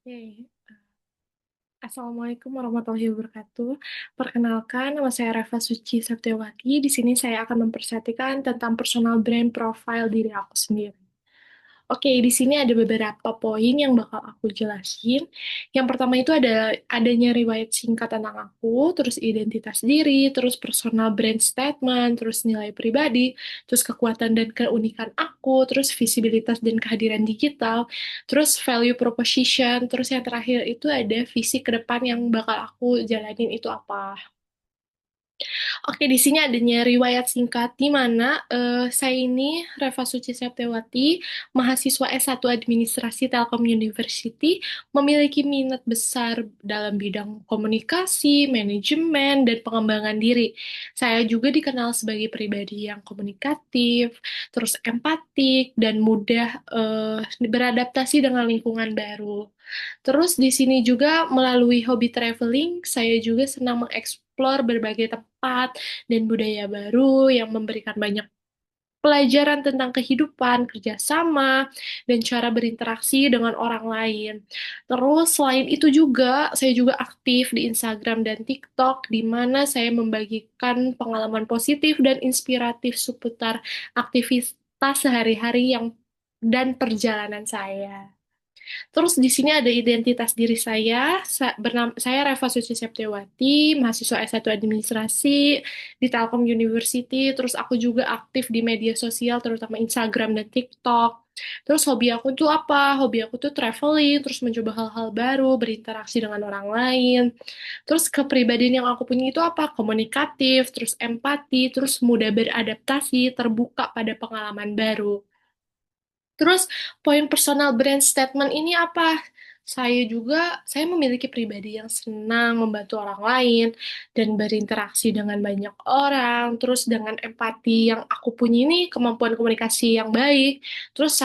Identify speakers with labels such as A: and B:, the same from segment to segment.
A: Oke. Assalamualaikum warahmatullahi wabarakatuh. Perkenalkan, nama saya Reva Suci Septiawati. Di sini saya akan mempersatukan tentang personal brand profile diri aku sendiri. Oke, di sini ada beberapa poin yang bakal aku jelasin. Yang pertama itu ada adanya riwayat singkat tentang aku, terus identitas diri, terus personal brand statement, terus nilai pribadi, terus kekuatan dan keunikan aku, terus visibilitas dan kehadiran digital, terus value proposition, terus yang terakhir itu ada visi ke depan yang bakal aku jalanin itu apa. Oke, di sini adanya riwayat singkat di mana saya ini Reva Suci Septiawati, mahasiswa S1 Administrasi Telkom University, memiliki minat besar dalam bidang komunikasi, manajemen, dan pengembangan diri. Saya juga dikenal sebagai pribadi yang komunikatif, terus empatik, dan mudah beradaptasi dengan lingkungan baru. Terus di sini juga melalui hobi traveling, saya juga senang mengeksplor berbagai tempat dan budaya baru yang memberikan banyak pelajaran tentang kehidupan, kerjasama, dan cara berinteraksi dengan orang lain. Terus selain itu juga, saya juga aktif di Instagram dan TikTok, di mana saya membagikan pengalaman positif dan inspiratif seputar aktivitas sehari-hari yang dan perjalanan saya. Terus di sini ada identitas diri saya, saya Reva Suci Septiawati, mahasiswa S1 Administrasi di Telkom University, terus aku juga aktif di media sosial, terutama Instagram dan TikTok. Terus hobi aku tuh apa? Hobi aku tuh traveling, terus mencoba hal-hal baru, berinteraksi dengan orang lain. Terus kepribadian yang aku punya itu apa? Komunikatif, terus empati, terus mudah beradaptasi, terbuka pada pengalaman baru. Terus poin personal brand statement ini apa? Saya memiliki pribadi yang senang membantu orang lain dan berinteraksi dengan banyak orang. Terus dengan empati yang aku punya ini kemampuan komunikasi yang baik. Terus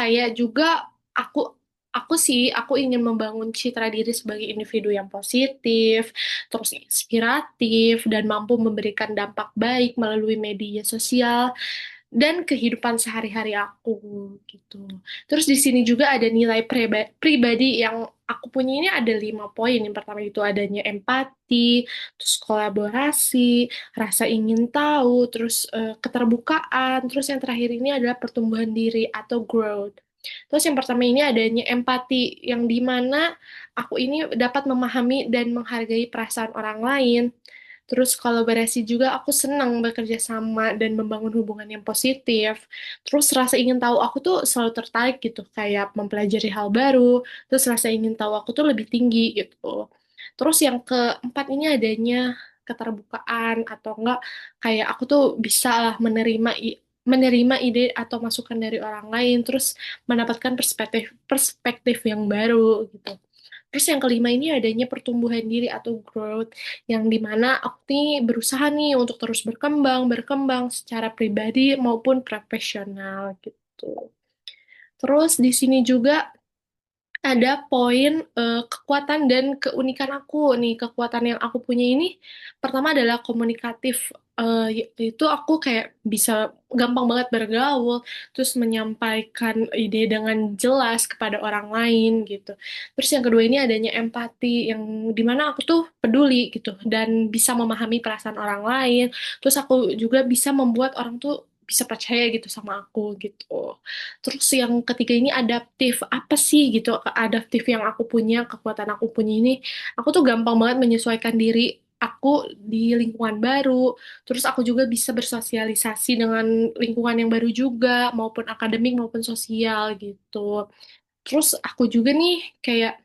A: aku aku ingin membangun citra diri sebagai individu yang positif, terus inspiratif dan mampu memberikan dampak baik melalui media sosial dan kehidupan sehari-hari aku gitu. Terus di sini juga ada nilai pribadi yang aku punya ini ada 5 poin. Yang pertama itu adanya empati, terus kolaborasi, rasa ingin tahu, terus keterbukaan, terus yang terakhir ini adalah pertumbuhan diri atau growth. Terus yang pertama ini adanya empati, yang dimana aku ini dapat memahami dan menghargai perasaan orang lain. Terus kolaborasi juga aku senang bekerja sama dan membangun hubungan yang positif. Terus rasa ingin tahu aku tuh selalu tertarik gitu, kayak mempelajari hal baru. Terus rasa ingin tahu aku tuh lebih tinggi gitu. Terus yang keempat ini adanya keterbukaan atau enggak kayak aku tuh bisa lah menerima ide atau masukan dari orang lain, terus mendapatkan perspektif perspektif yang baru gitu. Terus yang kelima ini adanya pertumbuhan diri atau growth, yang dimana aku nih berusaha nih untuk terus berkembang secara pribadi maupun profesional gitu. Terus di sini juga ada poin kekuatan dan keunikan aku nih. Kekuatan yang aku punya ini pertama adalah komunikatif. Itu aku kayak bisa gampang banget bergaul, terus menyampaikan ide dengan jelas kepada orang lain gitu. Terus yang kedua ini adanya empati, yang dimana aku tuh peduli gitu dan bisa memahami perasaan orang lain. Terus aku juga bisa membuat orang tuh bisa percaya gitu sama aku gitu. Terus yang ketiga ini adaptif. Apa sih gitu adaptif yang aku punya, kekuatan aku punya ini? Aku tuh gampang banget menyesuaikan diri aku di lingkungan baru. Terus aku juga bisa bersosialisasi dengan lingkungan yang baru juga, maupun akademik maupun sosial gitu. Terus aku juga nih kayak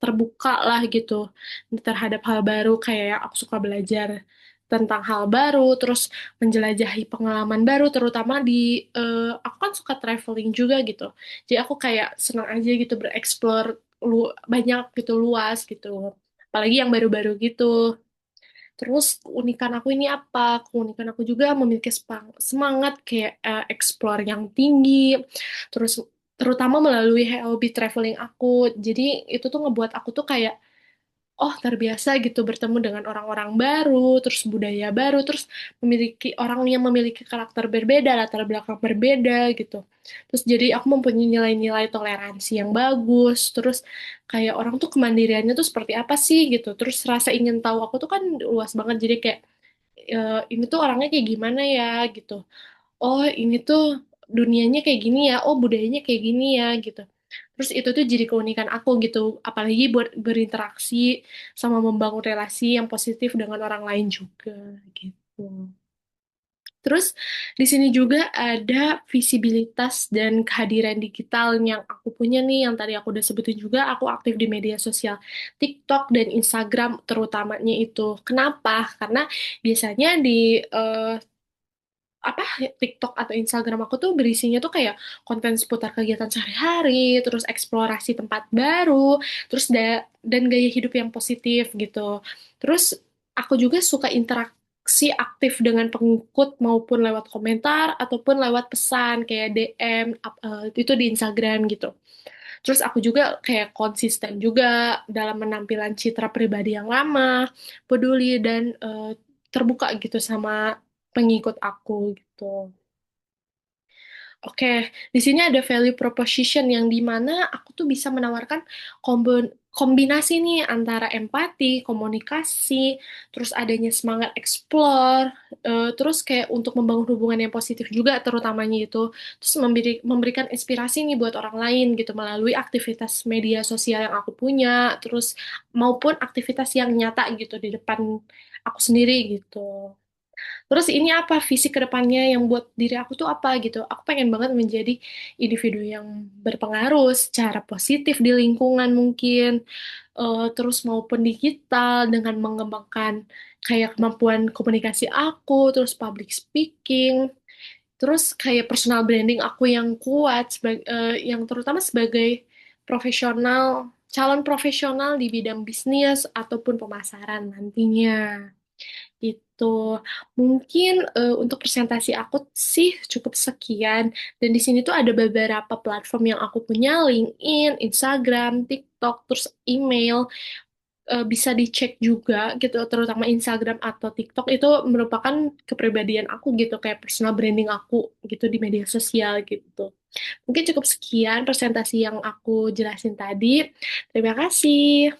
A: terbuka lah gitu terhadap hal baru, kayak aku suka belajar tentang hal baru, terus menjelajahi pengalaman baru, terutama aku kan suka traveling juga gitu. Jadi aku kayak senang aja gitu bereksplor banyak gitu, luas gitu. Apalagi yang baru-baru gitu. Terus keunikan aku ini apa? Keunikan aku juga memiliki semangat kayak explore yang tinggi. Terus terutama melalui hobi traveling aku. Jadi itu tuh ngebuat aku tuh kayak oh terbiasa gitu bertemu dengan orang-orang baru, terus budaya baru, terus memiliki orang yang memiliki karakter berbeda, latar belakang berbeda gitu. Terus jadi aku mempunyai nilai-nilai toleransi yang bagus, terus kayak orang tuh kemandiriannya tuh seperti apa sih gitu. Terus rasa ingin tahu aku tuh kan luas banget, jadi kayak ini tuh orangnya kayak gimana ya gitu. Oh ini tuh dunianya kayak gini ya, oh budayanya kayak gini ya gitu. Terus itu tuh jadi keunikan aku gitu, apalagi buat berinteraksi sama membangun relasi yang positif dengan orang lain juga gitu. Terus di sini juga ada visibilitas dan kehadiran digital yang aku punya nih, yang tadi aku udah sebutin juga, aku aktif di media sosial TikTok dan Instagram terutamanya itu. Kenapa? Karena biasanya di eh, apa TikTok atau Instagram aku tuh berisinya tuh kayak konten seputar kegiatan sehari-hari, terus eksplorasi tempat baru, terus dan gaya hidup yang positif gitu. Terus aku juga suka interaksi aktif dengan pengikut maupun lewat komentar ataupun lewat pesan kayak DM itu di Instagram gitu. Terus aku juga kayak konsisten juga dalam menampilan citra pribadi yang ramah, peduli dan terbuka gitu sama pengikut aku gitu. Oke, di sini ada value proposition yang di mana aku tuh bisa menawarkan kombinasi nih antara empati, komunikasi, terus adanya semangat explore, terus kayak untuk membangun hubungan yang positif juga terutamanya itu, terus memberikan inspirasi nih buat orang lain gitu melalui aktivitas media sosial yang aku punya, terus maupun aktivitas yang nyata gitu di depan aku sendiri gitu. Terus ini apa visi ke depannya yang buat diri aku tuh apa gitu. Aku pengen banget menjadi individu yang berpengaruh secara positif di lingkungan mungkin. Terus maupun digital dengan mengembangkan kayak kemampuan komunikasi aku, terus public speaking, terus kayak personal branding aku yang kuat, yang terutama sebagai profesional, calon profesional di bidang bisnis ataupun pemasaran nantinya. Itu mungkin untuk presentasi aku sih cukup sekian dan di sini tuh ada beberapa platform yang aku punya LinkedIn, Instagram, TikTok, terus email bisa dicek juga gitu terutama Instagram atau TikTok itu merupakan kepribadian aku gitu kayak personal branding aku gitu di media sosial gitu. Mungkin cukup sekian presentasi yang aku jelasin tadi. Terima kasih.